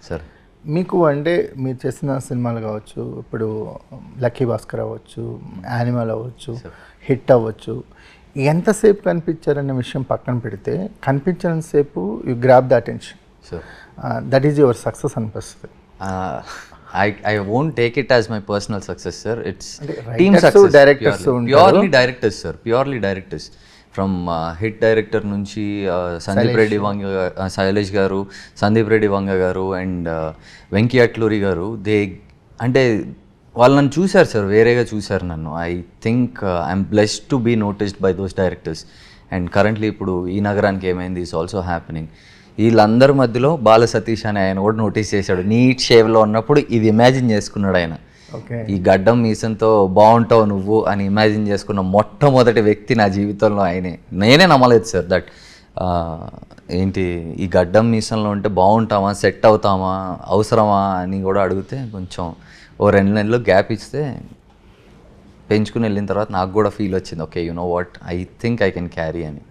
Sir మీకు అంటే మీరు చేసిన సినిమాలు కావచ్చు, ఇప్పుడు లక్కీ భాస్కర్ అవ్వచ్చు, యానిమల్ అవ్వచ్చు, హిట్ అవ్వచ్చు, ఎంతసేపు కనిపించారనే విషయం పక్కన పెడితే కనిపించినంతసేపు you grab the attention, sir that is your success అనిపిస్తుంది. I won't take it as my personal success, sir. It's అంటే team writers, success. directors Purely directors, sir. Purely directors. From hit director నుంచి సందీప్ రెడ్డి వంగ శైలేష్ గారు, సందీప్ రెడ్డి వంగ గారు and Venky Atluri గారు, అంటే వాళ్ళు నన్ను చూశారు సార్, వేరేగా చూశారు నన్ను. I think I'm blessed to be noticed by those directors. And currently ఇప్పుడు ఈ నగరానికి ఏమైంది ఈజ్ ఆల్సో హ్యాపెనింగ్. వీళ్ళందరి మధ్యలో బాల సతీష్ అని ఆయన కూడా నోటీస్ చేశాడు. నీట్ షేవ్లో ఉన్నప్పుడు ఇది ఇమాజిన్ చేసుకున్నాడు ఆయన. ఈ గడ్డం మీసంతో బాగుంటావు నువ్వు అని ఇమాజిన్ చేసుకున్న మొట్టమొదటి వ్యక్తి నా జీవితంలో ఆయనే. నేనే నమ్మలేదు సార్ దట్ ఏంటి ఈ గడ్డం మీసంలో ఉంటే బాగుంటామా, సెట్ అవుతామా, అవసరమా అని కూడా అడిగితే కొంచెం ఓ 2 నెలలు గ్యాప్ ఇస్తే పెంచుకుని వెళ్ళిన తర్వాత నాకు కూడా ఫీల్ వచ్చింది, okay you know what, I think I can carry అని.